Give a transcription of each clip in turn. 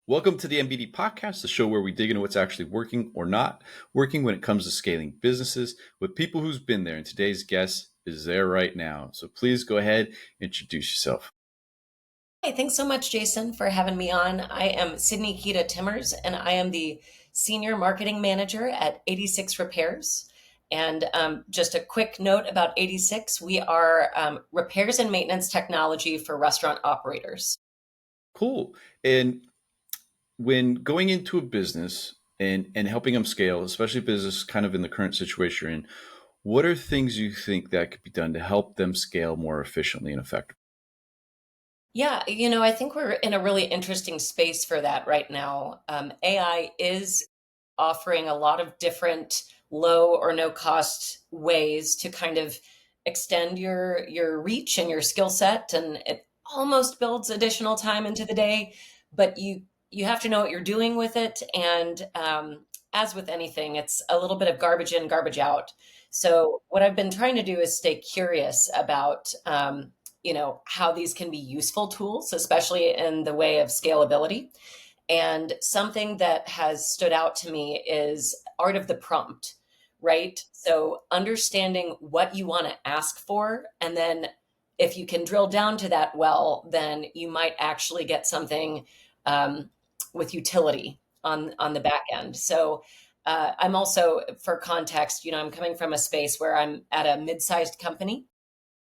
Welcome to the MBD Podcast, the show where we dig into what's actually working or not working when it comes to scaling businesses with people who's been there. And today's guest is there right now. So please go ahead, introduce yourself. Hi, thanks so much, Jason, for having me on. I am Sydney Kida-Timmers, and I am the Senior Marketing Manager at 86 Repairs. And just a quick note about 86, we are repairs and maintenance technology for restaurant operators. Cool. And when going into a business and helping them scale, especially business kind of in the current situation you're in, what are things you think that could be done to help them scale more efficiently and effectively? Yeah, I think we're in a really interesting space for that right now. AI is offering a lot of different low or no cost ways to kind of extend your reach and your skill set, and it almost builds additional time into the day, but you have to know what you're doing with it. And as with anything, it's a little bit of garbage in, garbage out. So what I've been trying to do is stay curious about how these can be useful tools, especially in the way of scalability. And something that has stood out to me is art of the prompt, right? So understanding what you want to ask for, and then if you can drill down to that well, then you might actually get something with utility on the back end. So I'm also, for context, I'm coming from a space where I'm at a mid-sized company,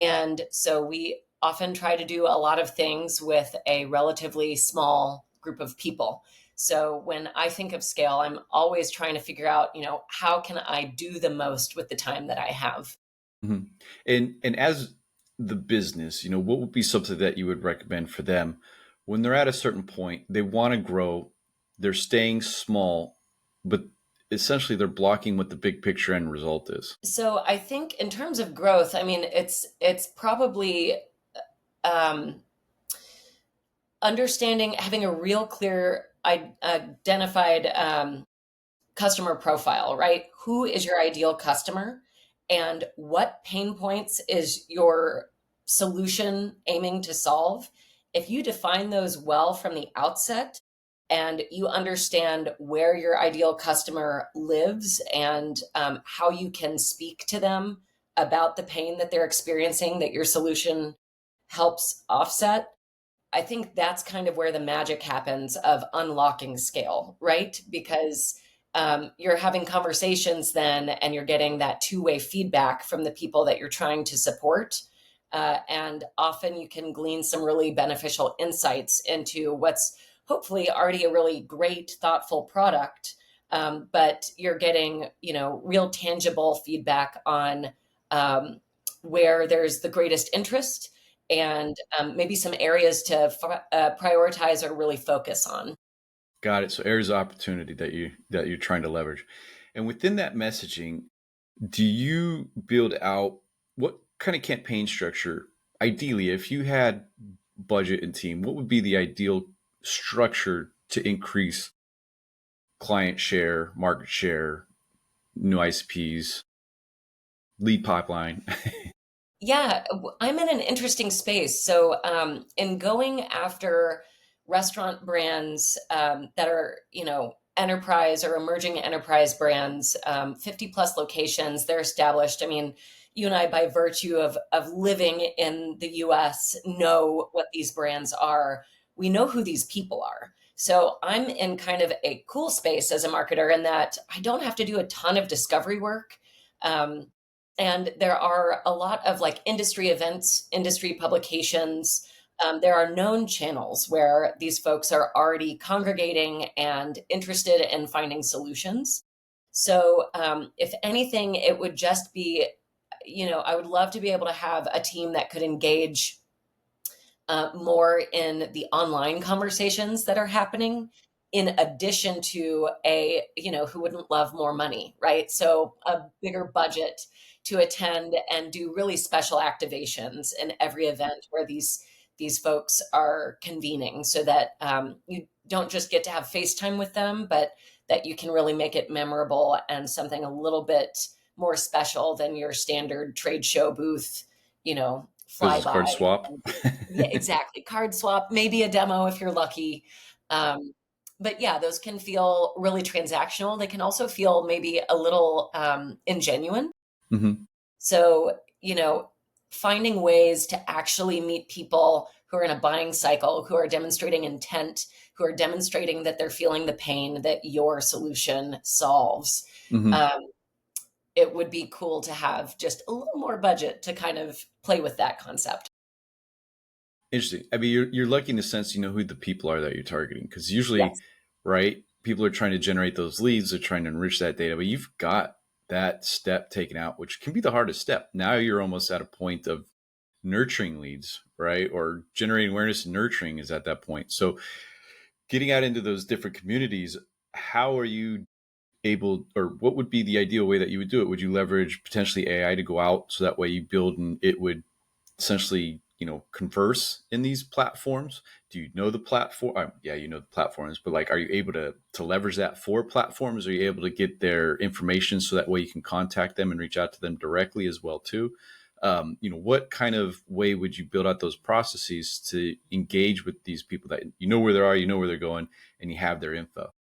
and so we often try to do a lot of things with a relatively small group of people. So when I think of scale, I'm always trying to figure out, how can I do the most with the time that I have? Mhm. And as the business, what would be something that you would recommend for them when they're at a certain point, they want to grow, they're staying small, but essentially they're blocking what the big picture end result is. So I think in terms of growth, I mean, it's probably um, understanding, having a real clear identified customer profile, right? Who is your ideal customer, and what pain points is your solution aiming to solve? If you define those well from the outset, and you understand where your ideal customer lives, and how you can speak to them about the pain that they're experiencing that your solution helps offset, I think that's kind of where the magic happens of unlocking scale, right? Because you're having conversations then, and you're getting that two-way feedback from the people that you're trying to support. And often you can glean some really beneficial insights into what's hopefully already a really great, thoughtful product. But you're getting, real tangible feedback on where there's the greatest interest, and maybe some areas to prioritize or really focus on. Got it. So areas of opportunity that you're trying to leverage. And within that messaging, do you build out what kind of campaign structure? Ideally, if you had budget and team, what would be the ideal structure to increase client share, market share, new ICPs, lead pipeline? Yeah, I'm in an interesting space. So, in going after restaurant brands that are, enterprise or emerging enterprise brands, 50 plus locations, they're established. I mean, you and I, by virtue of living in the US, know what these brands are. We know who these people are. So I'm in kind of a cool space as a marketer in that I don't have to do a ton of discovery work. Um, and there are a lot of like industry events, industry publications. There are known channels where these folks are already congregating and interested in finding solutions. So, if anything, it would just be, I would love to be able to have a team that could engage more in the online conversations that are happening, in addition to who wouldn't love more money, right? So a bigger budget to attend and do really special activations in every event where these folks are convening, so that you don't just get to have FaceTime with them, but that you can really make it memorable and something a little bit more special than your standard trade show booth, Business card flyby. swap. Yeah, exactly. Card swap, maybe a demo if you're lucky. Um, But yeah, those can feel really transactional. They can also feel maybe a little ingenuine. Hmm. So, finding ways to actually meet people who are in a buying cycle, who are demonstrating intent, who are demonstrating that they're feeling the pain that your solution solves. Hmm. Um, it would be cool to have just a little more budget to kind of play with that concept. Interesting. I mean, you're lucky in the sense you know who the people are that you're targeting, because usually, Yes, right, people are trying to generate those leads, they're trying to enrich that data, but you've got that step taken out, which can be the hardest step. Now you're almost at a point of nurturing leads, right, or generating awareness and nurturing is at that point. So getting out into those different communities, how are you able, or what would be the ideal way that you would do it? Would you leverage potentially AI to go out so that way you build and it would essentially, converse in these platforms? Do you know the platform? Yeah, you know the platforms, but like, are you able to leverage that for platforms? Are you able to get their information so that way you can contact them and reach out to them directly as well too? What kind of way would you build out those processes to engage with these people that you know where they are, you know where they're going, and you have their info?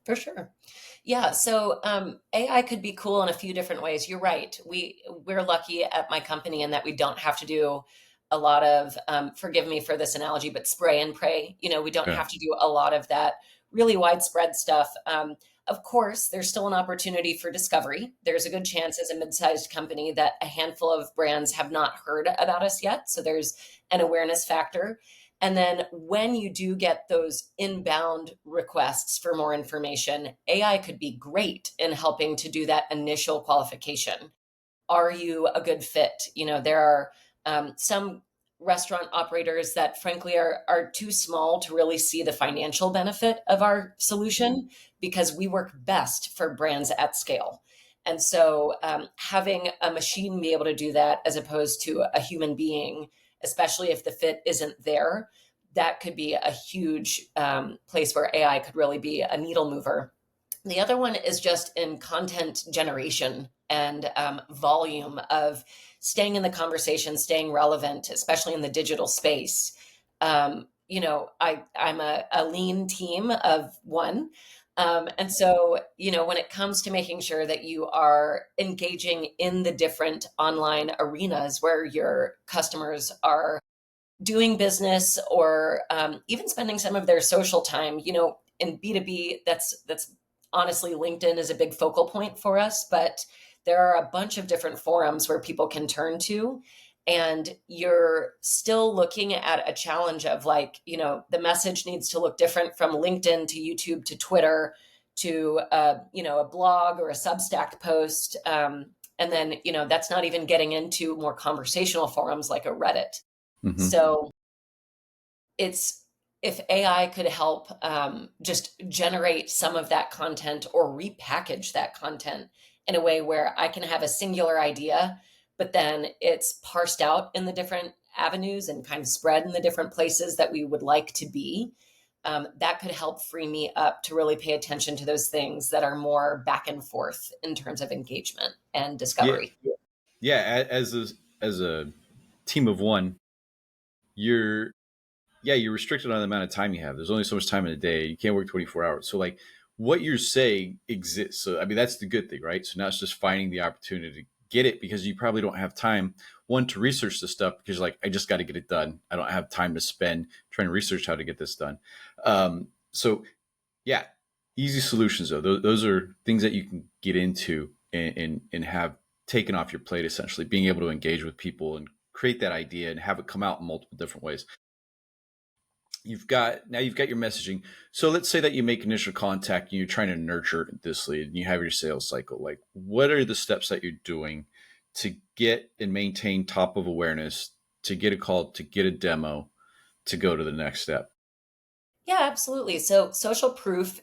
for sure. Yeah, so AI could be cool in a few different ways. You're right. We're lucky at my company in that we don't have to do a lot of forgive me for this analogy, but spray and pray. We don't Yeah. have to do a lot of that really widespread stuff. Of course, there's still an opportunity for discovery. There's a good chance as a mid-sized company that a handful of brands have not heard about us yet. So there's an awareness factor. And then when you do get those inbound requests for more information, AI could be great in helping to do that initial qualification. Are you a good fit? There are some restaurant operators that frankly are too small to really see the financial benefit of our solution because we work best for brands at scale. And so having a machine be able to do that as opposed to a human being, especially if the fit isn't there, that could be a huge place where AI could really be a needle mover. The other one is just in content generation and volume of staying in the conversation, staying relevant, especially in the digital space. I'm a lean team of one. And so, when it comes to making sure that you are engaging in the different online arenas where your customers are doing business or even spending some of their social time, in B2B, that's honestly LinkedIn is a big focal point for us, but there are a bunch of different forums where people can turn to. And you're still looking at a challenge of like, the message needs to look different from LinkedIn to YouTube to Twitter to, a blog or a Substack post. And then, that's not even getting into more conversational forums like a Reddit. Hmm. So it's if AI could help just generate some of that content or repackage that content in a way where I can have a singular idea, but then it's parsed out in the different avenues and kind of spread in the different places that we would like to be. That could help free me up to really pay attention to those things that are more back and forth in terms of engagement and Yeah. discovery. Yeah. As a team of one, you're you're restricted on the amount of time you have. There's only so much time in a day. You can't work 24 hours. So like what you're saying exists. So I mean that's the good thing, right? So now it's just finding the opportunity to get it, because you probably don't have time, one, to research the stuff, because like I just got to get it done. I don't have time to spend trying to research how to get this done. So yeah, easy solutions though. Those are things that you can get into and have taken off your plate, essentially being able to engage with people and create that idea and have it come out in multiple different ways. You've got your messaging. So let's say that you make initial contact and you're trying to nurture this lead and you have your sales cycle. Like, what are the steps that you're doing to get and maintain top of awareness, to get a call, to get a demo, to go to the next step? Yeah, absolutely. So social proof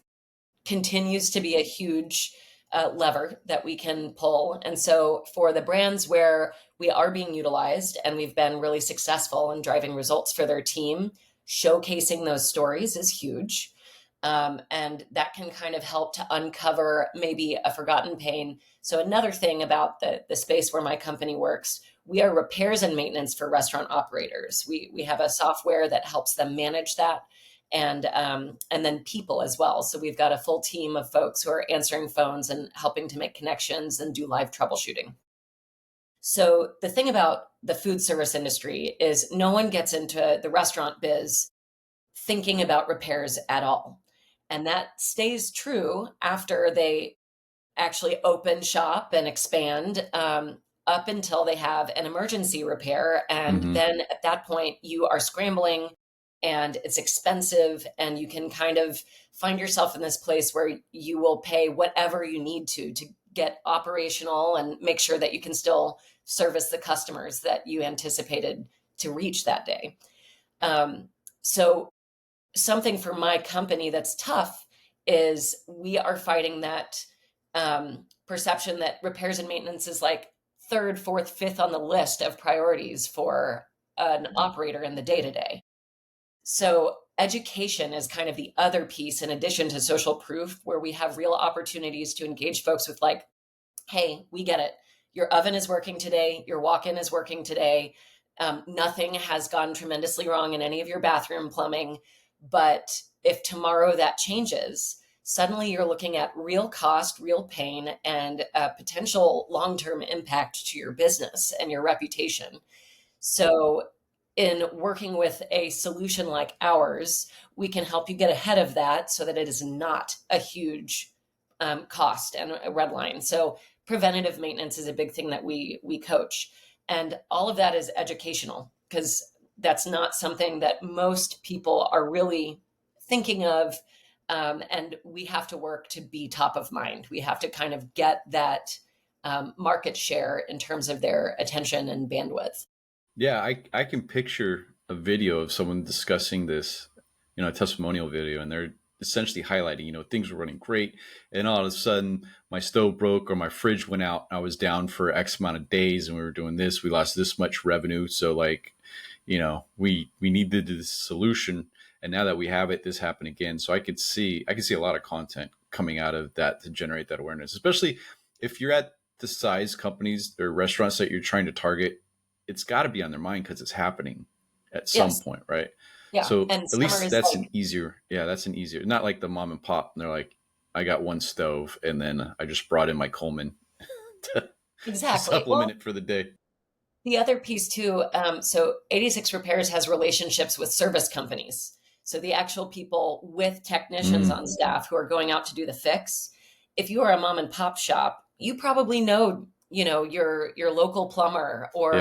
continues to be a huge lever that we can pull. And so for the brands where we are being utilized and we've been really successful in driving results for their team, showcasing those stories is huge. And that can kind of help to uncover maybe a forgotten pain. So another thing about the space where my company works, we are repairs and maintenance for restaurant operators. We have a software that helps them manage that. and then people as well. So we've got a full team of folks who are answering phones and helping to make connections and do live troubleshooting. So the thing about the food service industry is no one gets into the restaurant biz thinking about repairs at all. And that stays true after they actually open shop and expand, up until they have an emergency repair. And Hmm. then at that point, you are scrambling and it's expensive. And you can kind of find yourself in this place where you will pay whatever you need to get operational and make sure that you can still service the customers that you anticipated to reach that day. So something for my company that's tough is we are fighting that perception that repairs and maintenance is like third, fourth, fifth on the list of priorities for an operator in the day to day. So education is kind of the other piece in addition to social proof, where we have real opportunities to engage folks with like, hey, we get it. Your oven is working today. Your walk-in is working today. Nothing has gone tremendously wrong in any of your bathroom plumbing. But if tomorrow that changes, suddenly you're looking at real cost, real pain, and a potential long-term impact to your business and your reputation. So in working with a solution like ours, we can help you get ahead of that so that it is not a huge cost and a red line. So preventative maintenance is a big thing that we coach. And all of that is educational because that's not something that most people are really thinking of. And we have to work to be top of mind. We have to kind of get that market share in terms of their attention and bandwidth. Yeah, I can picture a video of someone discussing this, a testimonial video, and they're essentially highlighting, things were running great, and all of a sudden my stove broke or my fridge went out. I was down for X amount of days, and we were doing this. We lost this much revenue, so like, we needed this solution, and now that we have it, this happened again. So I could see a lot of content coming out of that to generate that awareness, especially if you're at the size companies or restaurants that you're trying to target. It's got to be on their mind because it's happening at some Yes. point, right? Yeah. So And at summer least is that's like, that's an easier, not like the mom and pop. And they're like, I got one stove and then I just brought in my Coleman to, to exactly. supplement Well, it for the day. the other piece too, so 86 Repairs has relationships with service companies. So the actual people with technicians Mm, on staff who are going out to do the fix. If you are a mom and pop shop, you probably know, your local plumber yeah. or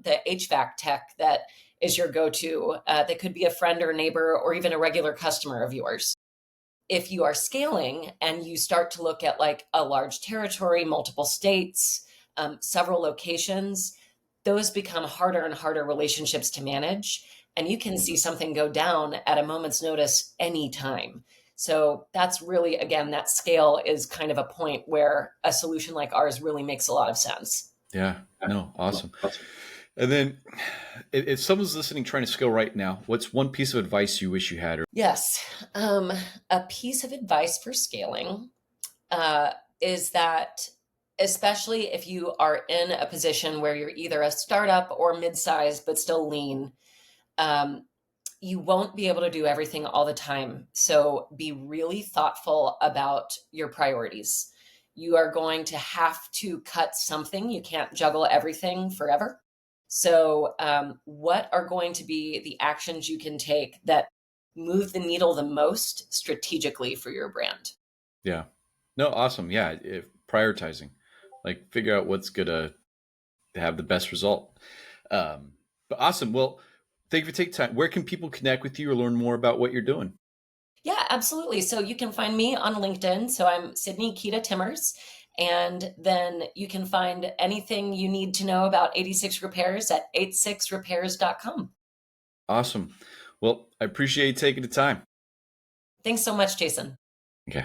the HVAC tech that is your go-to. That could be a friend or neighbor or even a regular customer of yours. If you are scaling and you start to look at like a large territory, multiple states, several locations, those become harder and harder relationships to manage. And you can see something go down at a moment's notice anytime. So that's really, again, that scale is kind of a point where a solution like ours really makes a lot of sense. Yeah. No, awesome. And then if someone's listening, trying to scale right now, what's one piece of advice you wish you had? Yes. A piece of advice for scaling is that, especially if you are in a position where you're either a startup or mid-sized but still lean, um, you won't be able to do everything all the time. So be really thoughtful about your priorities. You are going to have to cut something. You can't juggle everything forever. So, what are going to be the actions you can take that move the needle the most strategically for your brand? Yeah. No, awesome. Yeah. Prioritizing, like figure out what's going to have the best result. But awesome. Well, thank you for taking time. Where can people connect with you or learn more about what you're doing? Yeah, absolutely. So you can find me on LinkedIn. So I'm Sydney Kida-Timmers. And then you can find anything you need to know about 86 Repairs at 86repairs.com. Awesome. Well, I appreciate you taking the time. Thanks so much, Jason. Okay.